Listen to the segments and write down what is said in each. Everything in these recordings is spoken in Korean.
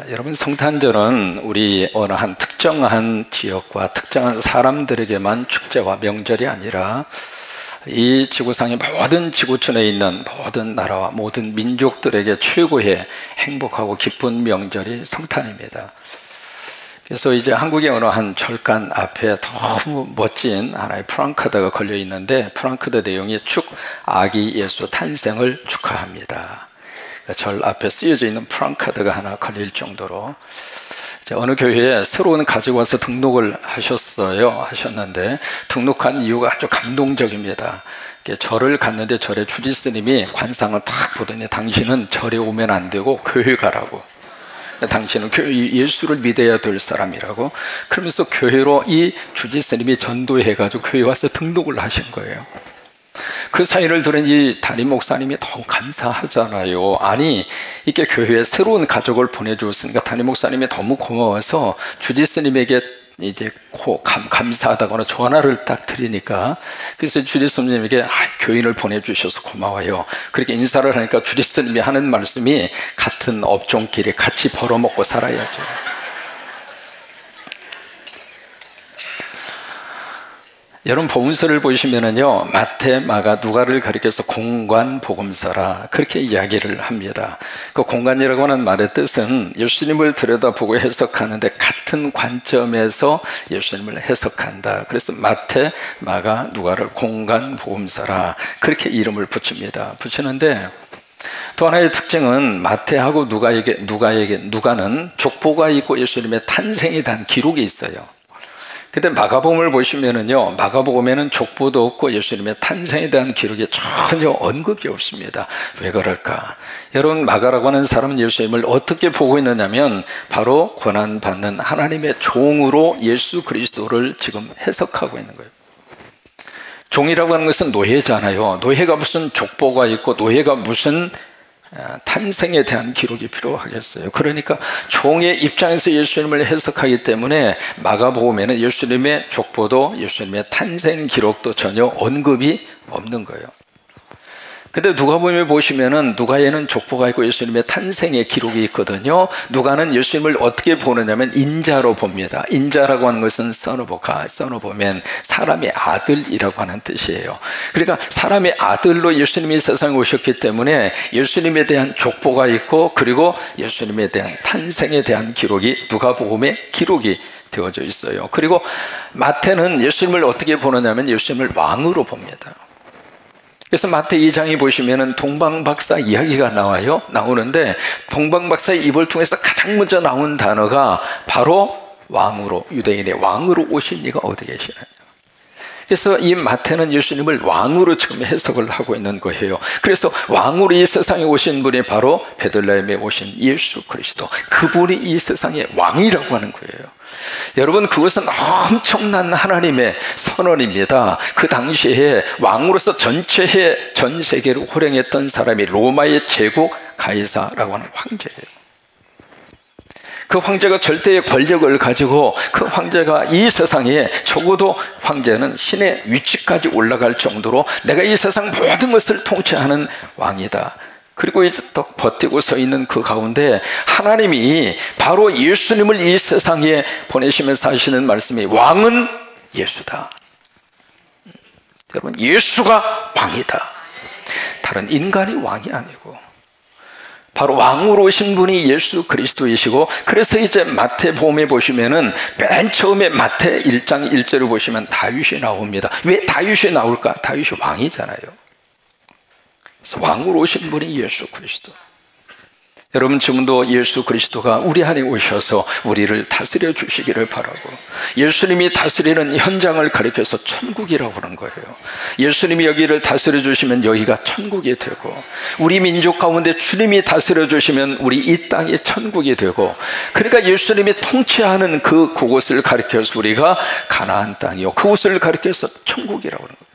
여러분, 성탄절은 우리 어느 한 특정한 지역과 특정한 사람들에게만 축제와 명절이 아니라 이 지구상의 모든 지구촌에 있는 모든 나라와 모든 민족들에게 최고의 행복하고 기쁜 명절이 성탄입니다. 그래서 이제 한국의 어느 한 절간 앞에 너무 멋진 하나의 프랑카드가 걸려 있는데, 프랑카드 내용이 축 아기 예수 탄생을 축하합니다. 절 앞에 쓰여져 있는 프랑카드가 하나 걸릴 정도로, 어느 교회에 새로운 가지고 와서 등록을 하셨는데 등록한 이유가 아주 감동적입니다. 절을 갔는데 절에 주지스님이 관상을 딱 보더니 당신은 절에 오면 안 되고 교회 가라고, 당신은 예수를 믿어야 될 사람이라고. 그러면서 교회로 이 주지스님이 전도해가지고 교회 와서 등록을 하신 거예요. 그 사연을 들은 이 담임 목사님이 너무 감사하잖아요. 아니, 이렇게 교회에 새로운 가족을 보내주었으니까 담임 목사님이 너무 고마워서 주지스님에게 이제 감사하다거나 전화를 딱 드리니까, 그래서 주지스님에게 교인을 보내주셔서 고마워요. 그렇게 인사를 하니까 주지스님이 하는 말씀이, 같은 업종끼리 같이 벌어먹고 살아야죠. 여러분, 복음서를 보시면은요, 마태, 마가, 누가를 가리켜서 공관 복음서라 그렇게 이야기를 합니다. 그 공관이라고 하는 말의 뜻은 예수님을 들여다보고 해석하는데 같은 관점에서 예수님을 해석한다. 그래서 마태, 마가, 누가를 공관 복음서라 그렇게 이름을 붙이는데, 또 하나의 특징은 마태하고 누가는 족보가 있고 예수님의 탄생에 대한 기록이 있어요. 근데 마가복음을 보시면은요, 마가복음에는 족보도 없고 예수님의 탄생에 대한 기록이 전혀 언급이 없습니다. 왜 그럴까? 여러분, 마가라고 하는 사람은 예수님을 어떻게 보고 있느냐면 바로 고난받는 하나님의 종으로 예수 그리스도를 지금 해석하고 있는 거예요. 종이라고 하는 것은 노예잖아요. 노예가 무슨 족보가 있고 노예가 무슨 탄생에 대한 기록이 필요하겠어요. 그러니까 종의 입장에서 예수님을 해석하기 때문에 마가복음에는 예수님의 족보도 예수님의 탄생 기록도 전혀 언급이 없는 거예요. 근데 누가복음에 보시면은 누가에는 족보가 있고 예수님의 탄생의 기록이 있거든요. 누가는 예수님을 어떻게 보느냐면 인자로 봅니다. 인자라고 하는 것은 son of man, 사람의 아들이라고 하는 뜻이에요. 그러니까 사람의 아들로 예수님이 세상에 오셨기 때문에 예수님에 대한 족보가 있고, 그리고 예수님에 대한 탄생에 대한 기록이 누가복음에 기록이 되어져 있어요. 그리고 마태는 예수님을 어떻게 보느냐면 예수님을 왕으로 봅니다. 그래서 마태 2장에 보시면은 동방박사 이야기가 나오는데, 동방박사의 입을 통해서 가장 먼저 나온 단어가 바로 왕으로, 유대인의 왕으로 오신 이가 어디 계시느냐. 그래서 이 마태는 예수님을 왕으로 지금 해석을 하고 있는 거예요. 그래서 왕으로 이 세상에 오신 분이 바로 베들레헴에 오신 예수 그리스도, 그분이 이 세상의 왕이라고 하는 거예요. 여러분, 그것은 엄청난 하나님의 선언입니다. 그 당시에 왕으로서 전 세계를 호령했던 사람이 로마의 제국 가이사라고 하는 황제예요. 그 황제가 절대의 권력을 가지고, 그 황제가 이 세상에, 적어도 황제는 신의 위치까지 올라갈 정도로 내가 이 세상 모든 것을 통치하는 왕이다. 그리고 이제 또 버티고 서 있는 그 가운데 하나님이 바로 예수님을 이 세상에 보내시면서 하시는 말씀이, 왕은 예수다. 여러분, 예수가 왕이다. 다른 인간이 왕이 아니고 바로 왕으로 오신 분이 예수 그리스도이시고, 그래서 이제 마태복음에 보시면은 맨 처음에 마태 1장 1절을 보시면 다윗이 나옵니다. 왜 다윗이 나올까? 다윗이 왕이잖아요. 그래서 왕으로 오신 분이 예수 그리스도. 여러분, 지금도 예수 그리스도가 우리 안에 오셔서 우리를 다스려 주시기를 바라고, 예수님이 다스리는 현장을 가리켜서 천국이라고 그런 거예요. 예수님이 여기를 다스려 주시면 여기가 천국이 되고, 우리 민족 가운데 주님이 다스려 주시면 우리 이 땅이 천국이 되고, 그러니까 예수님이 통치하는 그곳을 가리켜서 우리가 가나안 땅이요, 그곳을 가리켜서 천국이라고 그런 거예요.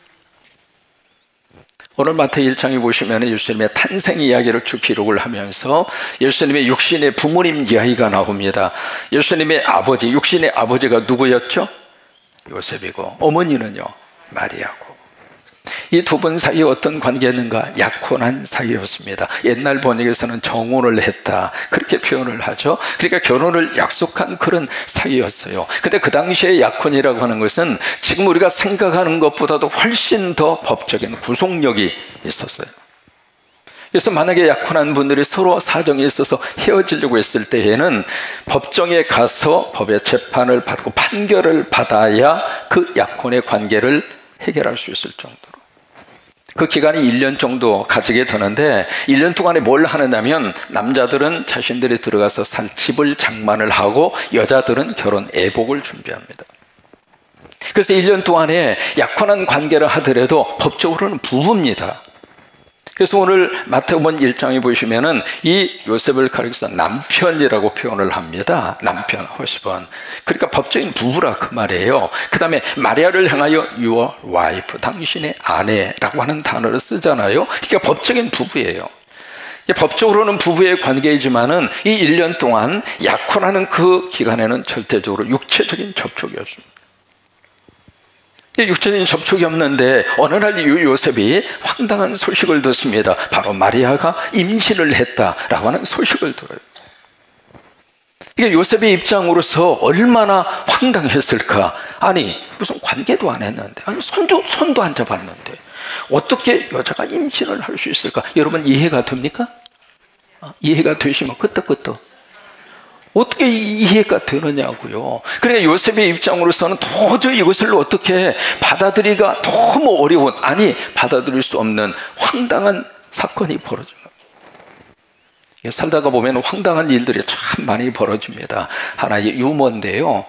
오늘 마태 1장에 보시면 예수님의 탄생 이야기를 쭉 기록을 하면서 예수님의 육신의 부모님 이야기가 나옵니다. 예수님의 아버지, 육신의 아버지가 누구였죠? 요셉이고, 어머니는요, 마리아고. 이 두 분 사이에 어떤 관계였는가? 약혼한 사이였습니다. 옛날 번역에서는 정혼을 했다, 그렇게 표현을 하죠. 그러니까 결혼을 약속한 그런 사이였어요. 근데 그 당시에 약혼이라고 하는 것은 지금 우리가 생각하는 것보다도 훨씬 더 법적인 구속력이 있었어요. 그래서 만약에 약혼한 분들이 서로 사정이 있어서 헤어지려고 했을 때에는 법정에 가서 법의 재판을 받고 판결을 받아야 그 약혼의 관계를 해결할 수 있을 정도로, 그 기간이 1년 정도 가지게 되는데, 1년 동안에 뭘 하느냐면 남자들은 자신들이 들어가서 살 집을 장만을 하고 여자들은 결혼 애복을 준비합니다. 그래서 1년 동안에 약혼한 관계를 하더라도 법적으로는 부부입니다. 그래서 오늘 마태복음 1장에 보시면은 이 요셉을 가리켜서 남편이라고 표현을 합니다. 남편, 허스번. 그러니까 법적인 부부라 그 말이에요. 그 다음에 마리아를 향하여 your wife, 당신의 아내라고 하는 단어를 쓰잖아요. 그러니까 법적인 부부예요. 법적으로는 부부의 관계이지만은 이 1년 동안 약혼하는 그 기간에는 절대적으로 육체적인 접촉이 없습니다. 육체적인 접촉이 없는데 어느 날 요셉이 황당한 소식을 듣습니다. 바로 마리아가 임신을 했다라고 하는 소식을 들어요. 이게 요셉의 입장으로서 얼마나 황당했을까. 아니 무슨 관계도 안 했는데, 아니 손도 안 잡았는데 어떻게 여자가 임신을 할 수 있을까? 여러분 이해가 됩니까? 이해가 되시면 끄떡끄떡 어떻게 이해가 되느냐고요. 그러니까 요셉의 입장으로서는 도저히 이것을 어떻게 받아들이기가 너무 어려운, 아니 받아들일 수 없는 황당한 사건이 벌어져요. 살다가 보면 황당한 일들이 참 많이 벌어집니다. 하나의 유머인데요,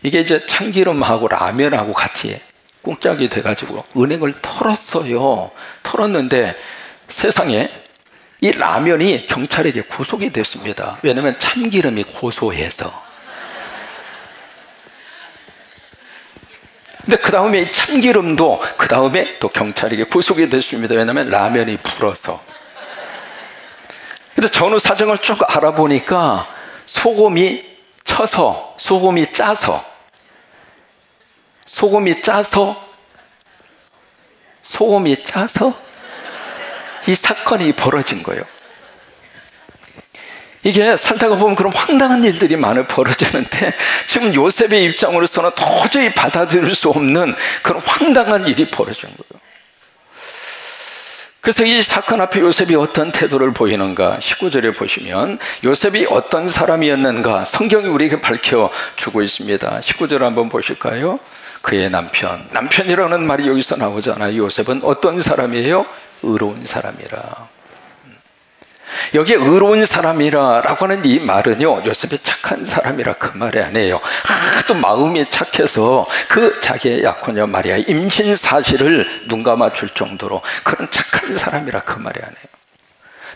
이게 이제 참기름하고 라면하고 같이 꽁짝이 돼가지고 은행을 털었어요. 털었는데 세상에 이 라면이 경찰에게 구속이 됐습니다. 왜냐하면 참기름이 고소해서. 근데 그 다음에 이 참기름도 그 다음에 또 경찰에게 구속이 됐습니다. 왜냐하면 라면이 불어서. 근데 전후 사정을 쭉 알아보니까 소금이 쳐서, 소금이 짜서 이 사건이 벌어진 거예요. 이게 살다가 보면 그런 황당한 일들이 많이 벌어지는데, 지금 요셉의 입장으로서는 도저히 받아들일 수 없는 그런 황당한 일이 벌어진 거예요. 그래서 이 사건 앞에 요셉이 어떤 태도를 보이는가, 19절에 보시면 요셉이 어떤 사람이었는가 성경이 우리에게 밝혀주고 있습니다. 19절 한번 보실까요? 그의 남편이라는 말이 여기서 나오잖아요. 요셉은 어떤 사람이에요? 의로운 사람이라. 여기에 의로운 사람이라고 하는 이 말은요, 요셉이 착한 사람이라 그 말이 아니에요. 하도 마음이 착해서 그 자기의 약혼녀 마리아의 임신 사실을 눈감아 줄 정도로 그런 착한 사람이라 그 말이 아니에요.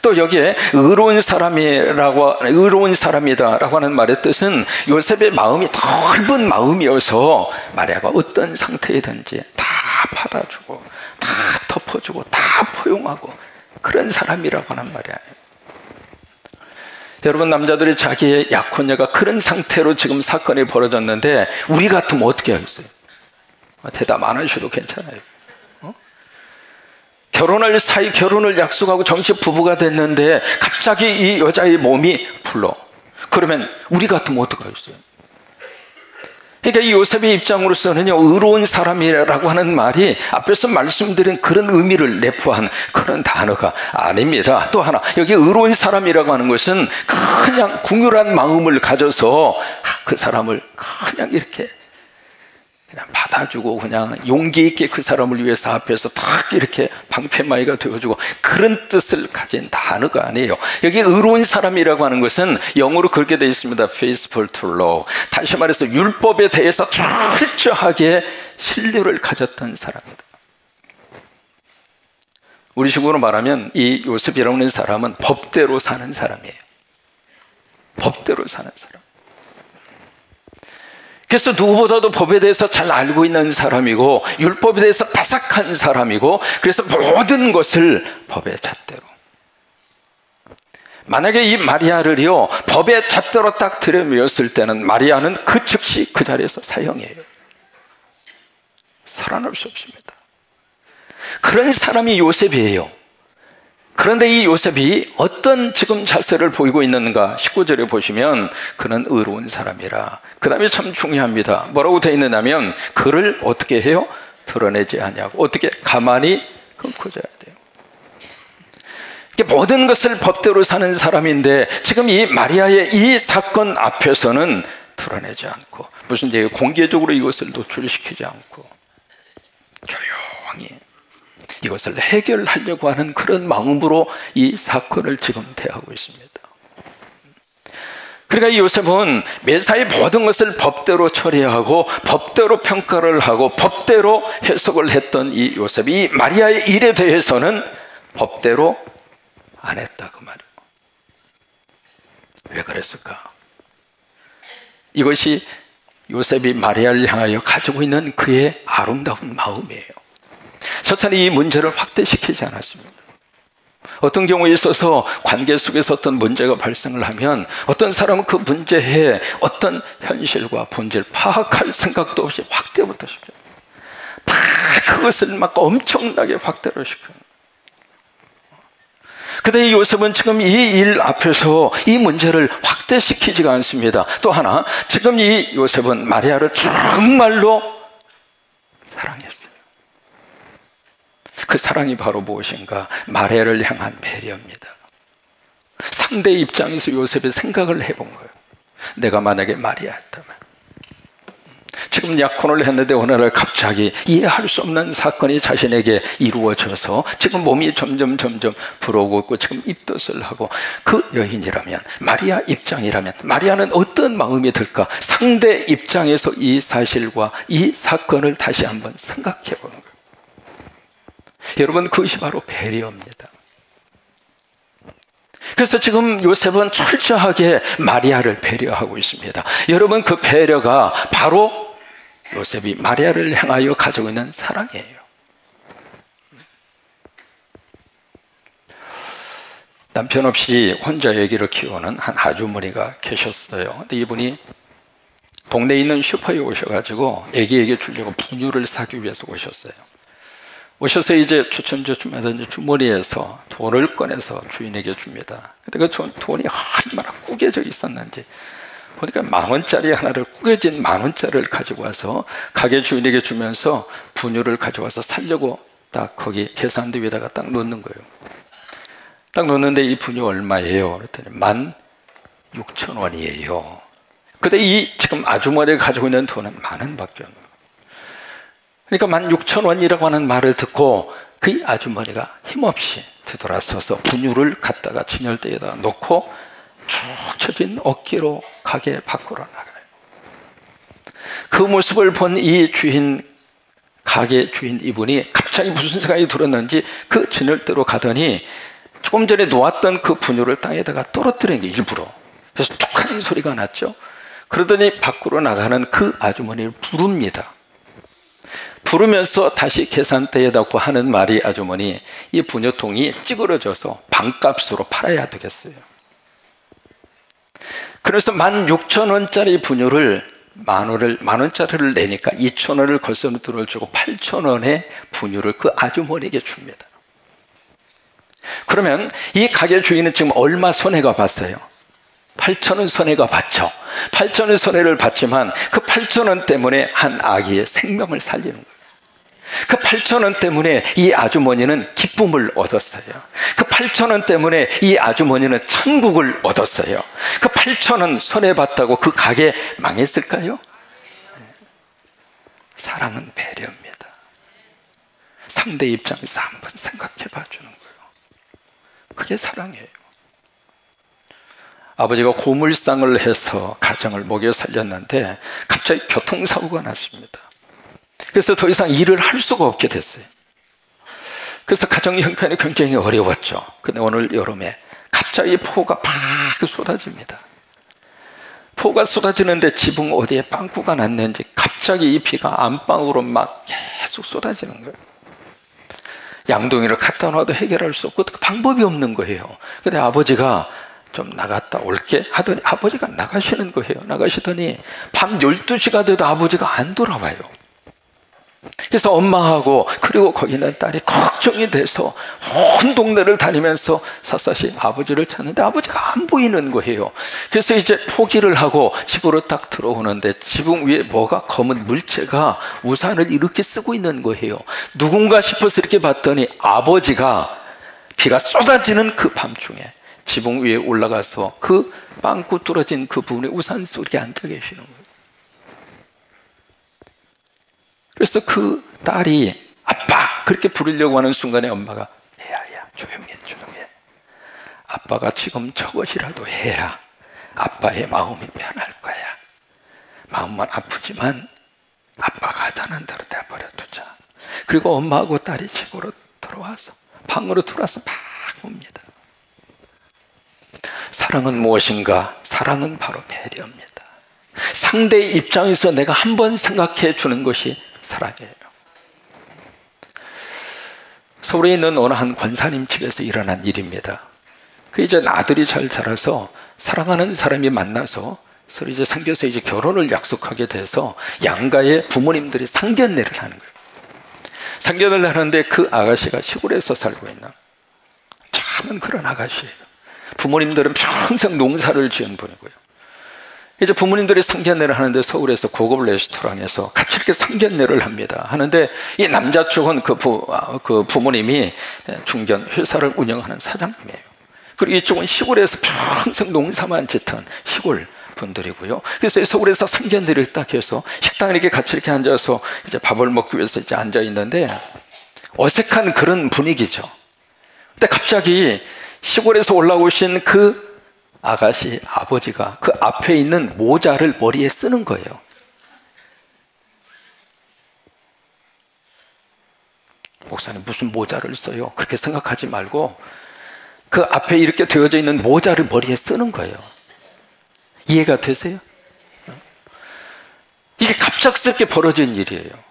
또 여기에 의로운 사람이다라고 하는 말의 뜻은 요셉의 마음이 넓은 마음이어서 마리아가 어떤 상태이든지 다 받아주고 다 덮어주고 다 포용하고 그런 사람이라고 하는 말이 아니에요. 여러분, 남자들이 자기의 약혼녀가 그런 상태로 지금 사건이 벌어졌는데 우리 같으면 어떻게 하겠어요? 대답 안 하셔도 괜찮아요. 결혼을 약속하고 정식 부부가 됐는데 갑자기 이 여자의 몸이 불러. 그러면 우리 같으면 어떻게 하겠어요? 그러니까 이 요셉의 입장으로서는요, 의로운 사람이라고 하는 말이 앞에서 말씀드린 그런 의미를 내포한 그런 단어가 아닙니다. 또 하나, 여기 의로운 사람이라고 하는 것은 그냥 궁휼한 마음을 가져서 그 사람을 그냥 이렇게 그냥 받아주고 그냥 용기 있게 그 사람을 위해서 앞에서 딱 이렇게 방패마이가 되어주고 그런 뜻을 가진 단어가 아니에요. 여기 의로운 사람이라고 하는 것은 영어로 그렇게 되어 있습니다. faithful to law. 다시 말해서 율법에 대해서 철저하게 신뢰를 가졌던 사람이다. 우리식으로 말하면 이 요셉이라는 사람은 법대로 사는 사람이에요. 법대로 사는 사람. 그래서 누구보다도 법에 대해서 잘 알고 있는 사람이고 율법에 대해서 바삭한 사람이고, 그래서 모든 것을 법의 잣대로. 만약에 이 마리아를요 법의 잣대로 딱 들여밀었을 때는 마리아는 그 즉시 그 자리에서 사형이에요. 살아날 수 없습니다. 그런 사람이 요셉이에요. 그런데 이 요셉이 어떤 지금 자세를 보이고 있는가? 19절에 보시면 그는 의로운 사람이라. 그 다음에 참 중요합니다. 뭐라고 되어 있느냐면 그를 어떻게 해요? 드러내지 아니하고 어떻게 가만히 끊고져야 돼요. 모든 것을 법대로 사는 사람인데 지금 이 마리아의 이 사건 앞에서는 드러내지 않고 무슨 이제 공개적으로 이것을 노출시키지 않고 조용히 이것을 해결하려고 하는 그런 마음으로 이 사건을 지금 대하고 있습니다. 그러니까 이 요셉은 매사에 모든 것을 법대로 처리하고 법대로 평가를 하고 법대로 해석을 했던 이 요셉이 이 마리아의 일에 대해서는 법대로 안 했다 그 말이에요. 왜 그랬을까? 이것이 요셉이 마리아를 향하여 가지고 있는 그의 아름다운 마음이에요. 첫째는 이 문제를 확대시키지 않았습니다. 어떤 경우에 있어서 관계 속에서 어떤 문제가 발생을 하면 어떤 사람은 그 문제의 어떤 현실과 본질 파악할 생각도 없이 확대부터 시켜요. 막 그것을 막 엄청나게 확대를 시켜요. 그런데 이 요셉은 지금 이 일 앞에서 이 문제를 확대시키지가 않습니다. 또 하나, 지금 이 요셉은 마리아를 정말로 사랑했어요. 그 사랑이 바로 무엇인가? 마리아를 향한 배려입니다. 상대의 입장에서 요셉의 생각을 해본 거예요. 내가 만약에 마리아였다면. 지금 약혼을 했는데 어느 날 갑자기 이해할 수 없는 사건이 자신에게 이루어져서 지금 몸이 점점 불어오고 있고 지금 입덧을 하고 그 여인이라면, 마리아 입장이라면 마리아는 어떤 마음이 들까? 상대 입장에서 이 사실과 이 사건을 다시 한번 생각해 보는 거예요. 여러분, 그것이 바로 배려입니다. 그래서 지금 요셉은 철저하게 마리아를 배려하고 있습니다. 여러분, 그 배려가 바로 요셉이 마리아를 향하여 가지고 있는 사랑이에요. 남편 없이 혼자 아기를 키우는 한 아주머니가 계셨어요. 근데 이분이 동네에 있는 슈퍼에 오셔가지고 아기에게 주려고 분유를 사기 위해서 오셨어요. 오셔서 이제 주춤주춤해서 이제 주머니에서 돈을 꺼내서 주인에게 줍니다. 근데 그 돈이 얼마나 구겨져 있었는지 보니까 10,000원짜리 하나를, 구겨진 10,000원짜리를 가지고 와서 가게 주인에게 주면서 분유를 가져와서 살려고 딱 거기 계산대 위에다가 딱 놓는 거예요. 딱 놓는데 이 분유 얼마예요? 그랬더니 16,000원이에요. 근데 이 지금 아주머니가 가지고 있는 돈은 10,000원밖에 없는 거예요. 그러니까 16,000원이라고 하는 말을 듣고 그 아주머니가 힘없이 뒤돌아서서 분유를 갖다가 진열대에다 놓고 쭉 처진 어깨로 가게 밖으로 나가요. 그 모습을 본 이 주인, 가게 주인 이분이 갑자기 무슨 생각이 들었는지 그 진열대로 가더니 조금 전에 놓았던 그 분유를 땅에다가 떨어뜨린 게 일부러. 그래서 툭 하는 소리가 났죠. 그러더니 밖으로 나가는 그 아주머니를 부릅니다. 부르면서 다시 계산대에 넣고 하는 말이, 아주머니, 이 분유통이 찌그러져서 반값으로 팔아야 되겠어요. 그래서 16,000원짜리 분유를 10,000원짜리를 내니까 2,000원을 걸선으로 주고 8,000원의 분유를 그 아주머니에게 줍니다. 그러면 이 가게 주인은 지금 얼마 손해가 봤어요? 8,000원 손해가 봤죠. 8,000원 손해를 봤지만 그 8,000원 때문에 한 아기의 생명을 살리는 거예요. 그 8,000원 때문에 이 아주머니는 기쁨을 얻었어요. 그 8,000원 때문에 이 아주머니는 천국을 얻었어요. 그 8,000원 손해봤다고 그 가게 망했을까요? 사랑은 배려입니다. 상대 입장에서 한번 생각해 봐주는 거예요. 그게 사랑이에요. 아버지가 고물상을 해서 가정을 먹여 살렸는데 갑자기 교통사고가 났습니다. 그래서 더 이상 일을 할 수가 없게 됐어요. 그래서 가정 형편이 굉장히 어려웠죠. 근데 오늘 여름에 갑자기 폭우가 팍 쏟아집니다. 폭우가 쏟아지는데 지붕 어디에 빵꾸가 났는지 갑자기 이 비가 안방으로 막 계속 쏟아지는 거예요. 양동이를 갖다 놔도 해결할 수 없고 방법이 없는 거예요. 근데 아버지가 좀 나갔다 올게 하더니 아버지가 나가시는 거예요. 나가시더니 밤 12시가 돼도 아버지가 안 돌아와요. 그래서 엄마하고 그리고 거기 있는 딸이 걱정이 돼서 온 동네를 다니면서 샅샅이 아버지를 찾는데 아버지가 안 보이는 거예요. 그래서 이제 포기를 하고 집으로 딱 들어오는데 지붕 위에 뭐가 검은 물체가 우산을 이렇게 쓰고 있는 거예요. 누군가 싶어서 이렇게 봤더니 아버지가 비가 쏟아지는 그 밤중에 지붕 위에 올라가서 그 빵꾸 뚫어진 그 부분에 우산 속에 앉아 계시는 거예요. 그래서 그 딸이 아빠 그렇게 부르려고 하는 순간에 엄마가 야야 조용해. 아빠가 지금 저것이라도 해야 아빠의 마음이 편할 거야. 마음만 아프지만 아빠가 하자는 대로 내버려 두자. 그리고 엄마하고 딸이 집으로 들어와서 방으로 들어와서 막 봅니다. 사랑은 무엇인가? 사랑은 바로 배려입니다. 상대의 입장에서 내가 한번 생각해 주는 것이 사랑이에요. 서울에 있는 어느 한 권사님 집에서 일어난 일입니다. 그 이제 아들이 잘 자라서 사랑하는 사람이 만나서 서로 이제 생겨서 이제 결혼을 약속하게 돼서 양가의 부모님들이 상견례를 하는 거예요. 상견례를 하는데 그 아가씨가 시골에서 살고 있나 참은 그런 아가씨예요. 부모님들은 평생 농사를 지은 분이고요. 이제 부모님들이 상견례를 하는데 서울에서 고급 레스토랑에서 같이 이렇게 상견례를 합니다. 하는데 이 남자 쪽은 그 부모님이 중견 회사를 운영하는 사장님이에요. 그리고 이쪽은 시골에서 평생 농사만 짓던 시골 분들이고요. 그래서 서울에서 상견례를 딱 해서 식당에 이렇게 같이 이렇게 앉아서 이제 밥을 먹기 위해서 이제 앉아 있는데 어색한 그런 분위기죠. 근데 갑자기 시골에서 올라오신 그 아가씨 아버지가 그 앞에 있는 모자를 머리에 쓰는 거예요. 목사님 무슨 모자를 써요? 그렇게 생각하지 말고 그 앞에 이렇게 되어져 있는 모자를 머리에 쓰는 거예요. 이해가 되세요? 이게 갑작스럽게 벌어진 일이에요.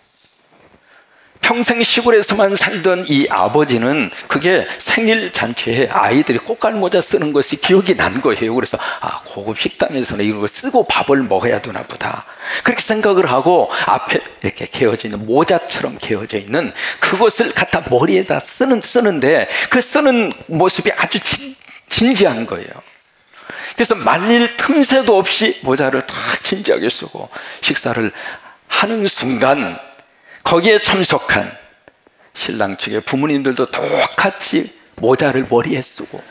평생 시골에서만 살던 이 아버지는 그게 생일 잔치에 아이들이 꽃갈모자 쓰는 것이 기억이 난 거예요. 그래서 고급 식당에서는 이런 거 쓰고 밥을 먹어야 되나 보다 그렇게 생각을 하고 앞에 이렇게 개어져 있는 모자처럼 개어져 있는 그것을 갖다 머리에다 쓰는데 그 쓰는 모습이 아주 진지한 거예요. 그래서 말릴 틈새도 없이 모자를 딱 진지하게 쓰고 식사를 하는 순간 거기에 참석한 신랑 측의 부모님들도 똑같이 모자를 머리에 쓰고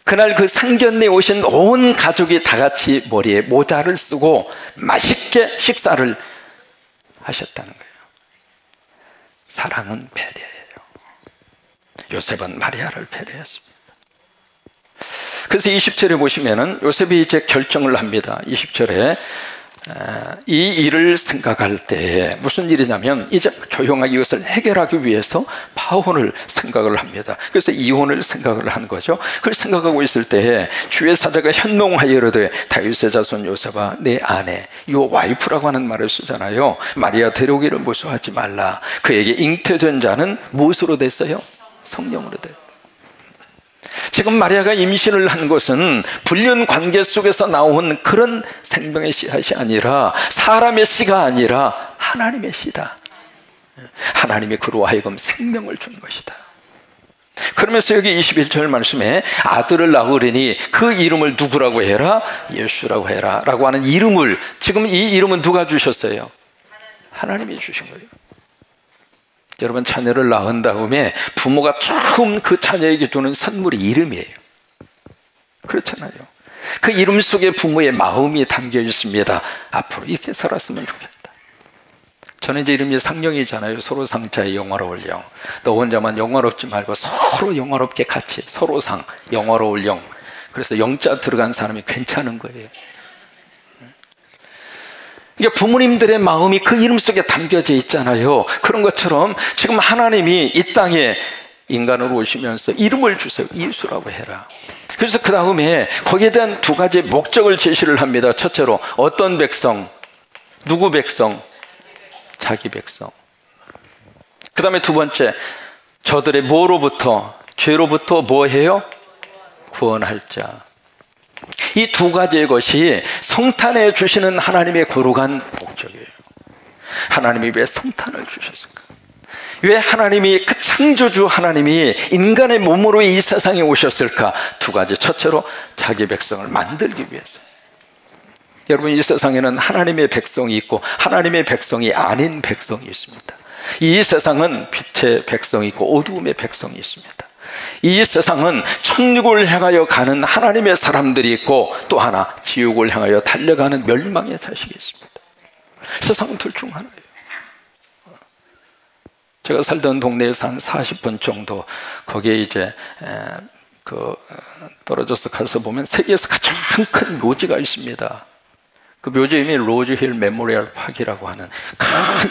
그날 그 상견례에 오신 온 가족이 다 같이 머리에 모자를 쓰고 맛있게 식사를 하셨다는 거예요. 사랑은 배려예요. 요셉은 마리아를 배려했습니다. 그래서 20절에 보시면은 요셉이 이제 결정을 합니다. 20절에 이 일을 생각할 때 무슨 일이냐면 이제 조용하게 이것을 해결하기 위해서 파혼을 생각을 합니다. 그래서 이혼을 생각을 한 거죠. 그걸 생각하고 있을 때 주의 사자가 현몽하여 이르되 다윗의 자손 요셉아 내 아내 요 와이프라고 하는 말을 쓰잖아요. 마리아 데려오기를 무서워하지 말라. 그에게 잉태된 자는 무엇으로 됐어요? 성령으로 됐어요. 지금 마리아가 임신을 한 것은 불륜 관계 속에서 나온 그런 생명의 씨앗이 아니라 사람의 씨가 아니라 하나님의 씨다. 하나님이 그로 하여금 생명을 준 것이다. 그러면서 여기 21절 말씀에 아들을 낳으리니 그 이름을 누구라고 해라? 예수라고 해라 라고 하는 이름을 지금 이 이름은 누가 주셨어요? 하나님이 주신 거예요. 여러분 자녀를 낳은 다음에 부모가 처음 그 자녀에게 주는 선물이 이름이에요. 그렇잖아요. 그 이름 속에 부모의 마음이 담겨 있습니다. 앞으로 이렇게 살았으면 좋겠다. 저는 이제 이름이 상령이잖아요. 서로 상자에 영화로울 영. 너 혼자만 영화롭지 말고 서로 영화롭게 같이 서로상 영화로울 영. 그래서 영자 들어간 사람이 괜찮은 거예요. 이게 부모님들의 마음이 그 이름 속에 담겨져 있잖아요. 그런 것처럼 지금 하나님이 이 땅에 인간으로 오시면서 이름을 주세요. 예수라고 해라. 그래서 그 다음에 거기에 대한 두 가지 목적을 제시를 합니다. 첫째로 어떤 백성? 누구 백성? 자기 백성. 그 다음에 두 번째 저들의 뭐로부터? 죄로부터 뭐 해요? 구원할 자. 이 두 가지의 것이 성탄에 주시는 하나님의 거룩한 목적이에요. 하나님이 왜 성탄을 주셨을까? 왜 하나님이, 그 창조주 하나님이 인간의 몸으로 이 세상에 오셨을까? 두 가지. 첫째로 자기 백성을 만들기 위해서. 여러분, 이 세상에는 하나님의 백성이 있고 하나님의 백성이 아닌 백성이 있습니다. 이 세상은 빛의 백성이 있고 어두움의 백성이 있습니다. 이 세상은 천국을 향하여 가는 하나님의 사람들이 있고, 또 하나 지옥을 향하여 달려가는 멸망의 자식이 있습니다. 세상은 둘 중 하나예요. 제가 살던 동네에서 한 40번 정도, 거기에 이제 떨어져서 가서 보면 세계에서 가장 큰 묘지가 있습니다. 그 묘지 이름이 로즈힐 메모리얼 파크라고 하는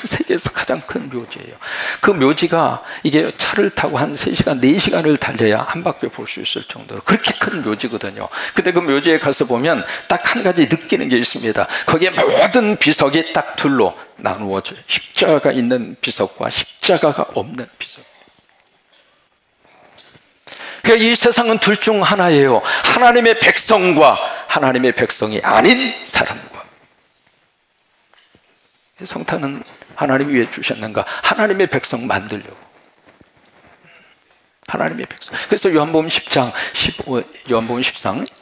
세계에서 가장 큰 묘지예요. 그 묘지가 이게 차를 타고 한 3시간, 4시간을 달려야 한 바퀴 볼 수 있을 정도로 그렇게 큰 묘지거든요. 근데 그 묘지에 가서 보면 딱 한 가지 느끼는 게 있습니다. 거기에 모든 비석이 딱 둘로 나누어져요. 십자가가 있는 비석과 십자가가 없는 비석. 그러니까 이 세상은 둘 중 하나예요. 하나님의 백성과 하나님의 백성이 아닌 사람과. 성탄은 하나님이 왜 주셨는가? 하나님의 백성 만들려고. 하나님의 백성. 그래서 요한복음 10장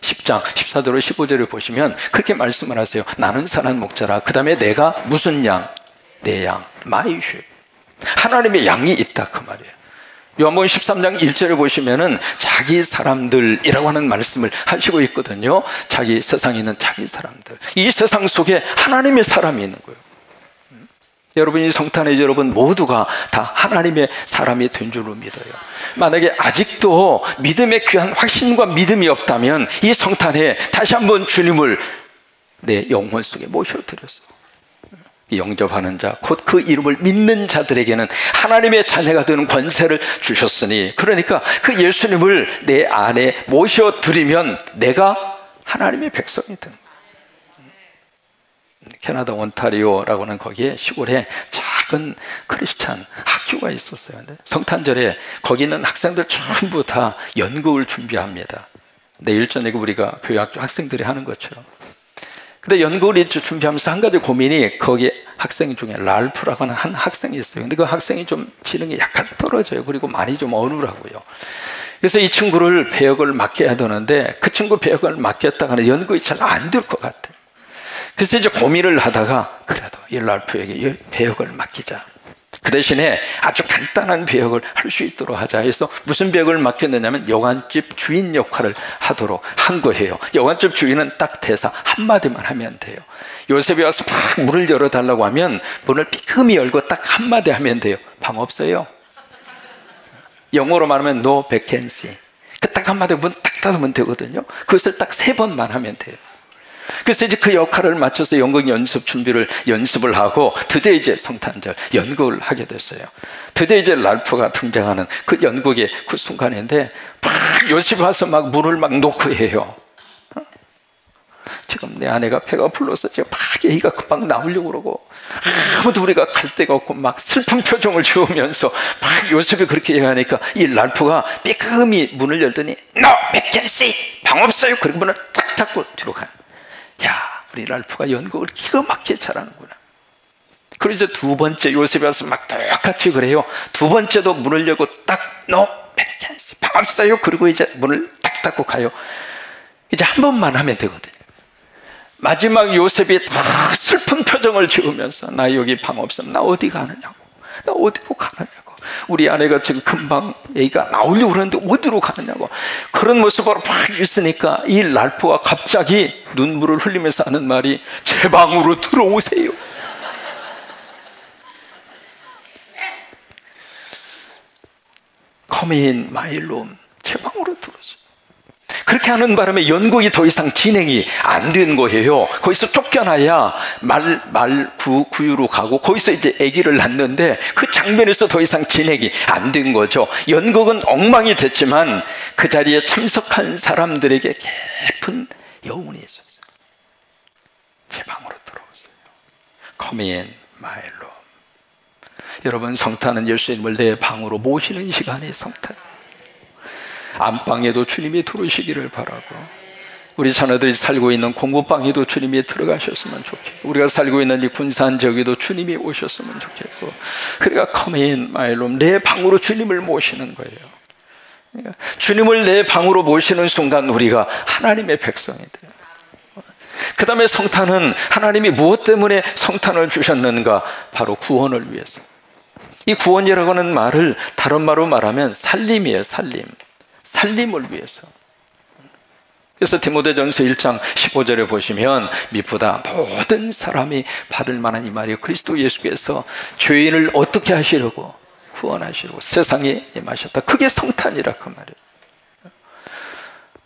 14절로 15절을 보시면 그렇게 말씀을 하세요. 나는 선한 목자라. 그 다음에 내가 무슨 양? 내 양, my sheep. 하나님의 양이 있다, 그 말이에요. 요한복음 13장 1절을 보시면은 자기 사람들이라고 하는 말씀을 하시고 있거든요. 자기 세상에 있는 자기 사람들. 이 세상 속에 하나님의 사람이 있는 거예요. 여러분이 성탄에 여러분 모두가 다 하나님의 사람이 된 줄로 믿어요. 만약에 아직도 믿음의 귀한 확신과 믿음이 없다면 이 성탄에 다시 한번 주님을 내 영혼 속에 모셔드렸어요. 영접하는 자, 곧 그 이름을 믿는 자들에게는 하나님의 자녀가 되는 권세를 주셨으니, 그러니까 그 예수님을 내 안에 모셔드리면 내가 하나님의 백성이 되는 거예요. 캐나다 온타리오라고 하는 거기에 시골에 작은 크리스찬 학교가 있었어요. 근데 성탄절에 거기 있는 학생들 전부 다 연극을 준비합니다. 내일 저녁에 우리가 교회학교 학생들이 하는 것처럼. 근데 연극을 준비하면서 한 가지 고민이, 거기 학생 중에 랄프라고 하는 한 학생이 있어요. 근데 그 학생이 좀 지능이 약간 떨어져요. 그리고 많이 좀 어눌하고요. 그래서 이 친구를 배역을 맡겨야 되는데 그 친구 배역을 맡겼다가는 연극이 잘 안 될 것 같아요. 그래서 이제 고민을 하다가 그래도 이 랄프에게 배역을 맡기자. 그 대신에 아주 간단한 배역을 할 수 있도록 하자 해서 무슨 배역을 맡겼느냐면 여관집 주인 역할을 하도록 한 거예요. 여관집 주인은 딱 대사 한마디만 하면 돼요. 요셉이 와서 막 문을 열어달라고 하면 문을 삐끔히 열고 딱 한마디 하면 돼요. 방 없어요. 영어로 말하면 no vacancy. 그 딱 한마디 문 딱 닫으면 되거든요. 그것을 딱 3번만 하면 돼요. 그래서 이제 그 역할을 맞춰서 연극 연습을 하고 드디어 이제 성탄절 연극을 하게 됐어요. 드디어 이제 랄프가 등장하는 그 연극의 그 순간인데 막 요셉이 와서 막 문을 막 놓고 해요. 지금 내 아내가 배가 불러서 지금 막 얘기가 금방 나오려고 그러고 아무도 우리가 갈 데가 없고 막 슬픈 표정을 지으면서 막 요셉이 그렇게 얘기하니까 이 랄프가 삐끔히 문을 열더니 No vacancy, 방 없어요. 그리고 문을 탁 닫고 뒤로 가요. 야, 우리 랄프가 연극을 기가 막히게 잘하는구나. 그리고 이제 두 번째 요셉이 와서 막 똑같이 그래요. 두 번째도 문을 열고 딱 No vacancy, 방 없어요. 그리고 이제 문을 딱 닫고 가요. 이제 한 번만 하면 되거든요. 마지막 요셉이 다 슬픈 표정을 지으면서 나 여기 방 없으면 나 어디 가느냐고, 나 어디로 가느냐고, 우리 아내가 지금 금방 얘기가 나오려고 그러는데 어디로 가느냐고, 그런 모습으로 막 있으니까 이 랄프가 갑자기 눈물을 흘리면서 하는 말이 제 방으로 들어오세요. Come in my room. 제 방으로 들어오세요. 그렇게 하는 바람에 연극이 더 이상 진행이 안 된 거예요. 거기서 쫓겨나야 구유로 가고 거기서 이제 아기를 낳는데 그 장면에서 더 이상 진행이 안 된 거죠. 연극은 엉망이 됐지만 그 자리에 참석한 사람들에게 깊은 여운이 있었어요. 제 방으로 들어오세요. Come in my room. 여러분, 성탄은 예수님을 내 방으로 모시는 시간이 성탄. 안방에도 주님이 들어오시기를 바라고, 우리 자녀들이 살고 있는 공부방에도 주님이 들어가셨으면 좋겠고, 우리가 살고 있는 이 군산 저기도 주님이 오셨으면 좋겠고, 그러니까 come in my room, 내 방으로 주님을 모시는 거예요. 그러니까 주님을 내 방으로 모시는 순간 우리가 하나님의 백성이 돼요. 그 다음에 성탄은 하나님이 무엇 때문에 성탄을 주셨는가? 바로 구원을 위해서. 이 구원이라고 하는 말을 다른 말로 말하면 살림이에요. 살림을 위해서. 그래서 디모데전서 1장 15절에 보시면 미쁘다 모든 사람이 받을 만한 이 말이요, 그리스도 예수께서 죄인을 어떻게 하시려고? 구원하시려고 세상에 임하셨다. 그게 성탄이라 그 말이에요.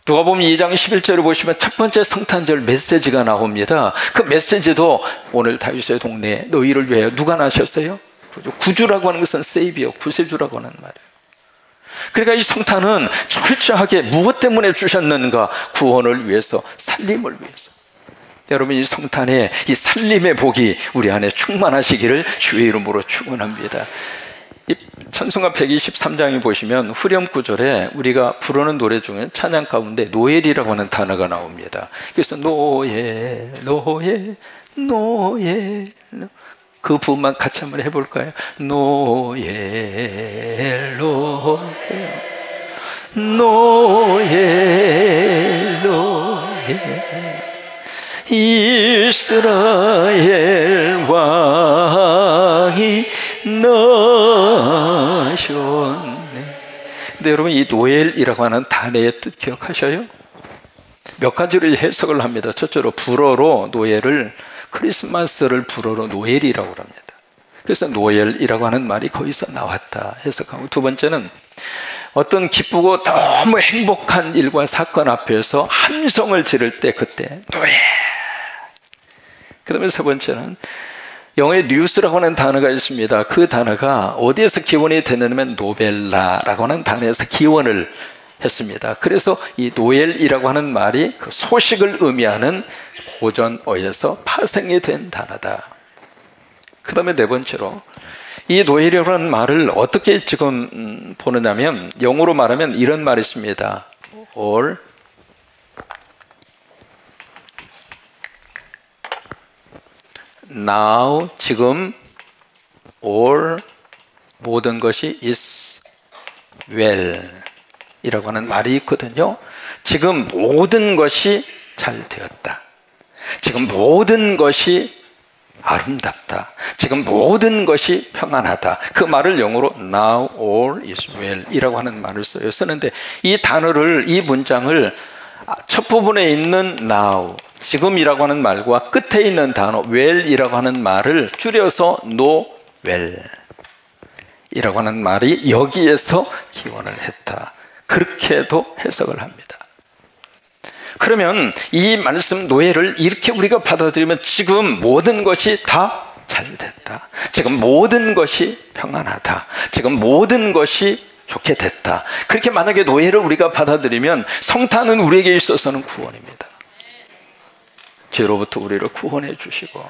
누가복음 2장 11절을 보시면 첫 번째 성탄절 메시지가 나옵니다. 그 메시지도 오늘 다윗의 동네에 너희를 위하여 누가 나셨어요? 구주라고 하는 것은 세이비어, 구세주라고 하는 말이에요. 그러니까 이 성탄은 철저하게 무엇 때문에 주셨는가? 구원을 위해서, 살림을 위해서. 여러분, 이 성탄에 이 살림의 복이 우리 안에 충만하시기를 주의 이름으로 축원합니다. 이 찬송가 123장에 보시면 후렴 구절에 우리가 부르는 노래 중에 찬양 가운데 노엘이라고 하는 단어가 나옵니다. 그래서 노엘, 노엘, 노엘, 그 부분만 같이 한번 해볼까요? 노엘, 노엘, 노엘, 노엘, 이스라엘 왕이 나셨네. 근데 여러분, 이 노엘이라고 하는 단어의 뜻 기억하셔요? 몇 가지로 해석을 합니다. 첫째로 불어로 노엘을, 크리스마스를 불어로 노엘이라고 합니다. 그래서 노엘이라고 하는 말이 거기서 나왔다 해석하고, 두 번째는 어떤 기쁘고 너무 행복한 일과 사건 앞에서 함성을 지를 때 그때 노엘. 그 다음에 세 번째는 영어에 뉴스라고 하는 단어가 있습니다. 그 단어가 어디에서 기원이 됐냐면 노벨라라고 하는 단어에서 기원을 했습니다. 그래서 이 노엘이라고 하는 말이 그 소식을 의미하는 고전어에서 파생이 된 단어다. 그 다음에 네 번째로 이 노엘이라고 하는 말을 어떻게 지금 보느냐면 영어로 말하면 이런 말이 있습니다. All now, 지금 all, 모든 것이 is well 이라고 하는 말이 있거든요. 지금 모든 것이 잘 되었다. 지금 모든 것이 아름답다. 지금 모든 것이 평안하다. 그 말을 영어로 now all is well 이라고 하는 말을 쓰는데, 이 단어를, 이 문장을 첫 부분에 있는 now, 지금이라고 하는 말과 끝에 있는 단어 well이라고 하는 말을 줄여서 no well 이라고 하는 말이 여기에서 기원을 했다. 그렇게도 해석을 합니다. 그러면 이 말씀 노엘을 이렇게 우리가 받아들이면 지금 모든 것이 다 잘 됐다. 지금 모든 것이 평안하다. 지금 모든 것이 좋게 됐다. 그렇게 만약에 노엘을 우리가 받아들이면 성탄은 우리에게 있어서는 구원입니다. 죄로부터 우리를 구원해 주시고,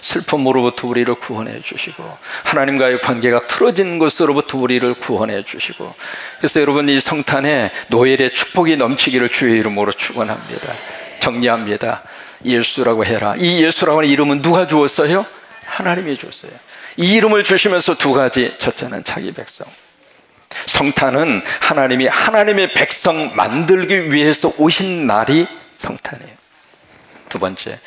슬픔으로부터 우리를 구원해 주시고, 하나님과의 관계가 틀어진 것으로부터 우리를 구원해 주시고, 그래서 여러분, 이 성탄에 노엘의 축복이 넘치기를 주의 이름으로 축원합니다. 정리합니다. 예수라고 해라. 이 예수라고 하는 이름은 누가 주었어요? 하나님이 줬어요. 이 이름을 주시면서 두 가지, 첫째는 자기 백성. 성탄은 하나님이 하나님의 백성 만들기 위해서 오신 날이 성탄이에요. 두 번째,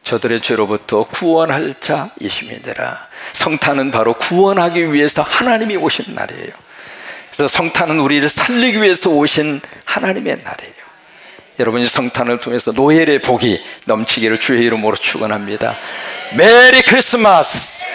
저들의 죄로부터 구원할 자이심이니라. 성탄은 바로 구원하기 위해서 하나님이 오신 날이에요. 그래서 성탄은 우리를 살리기 위해서 오신 하나님의 날이에요. 여러분이 성탄을 통해서 노엘의 복이 넘치기를 주의 이름으로 축원합니다. 메리 크리스마스!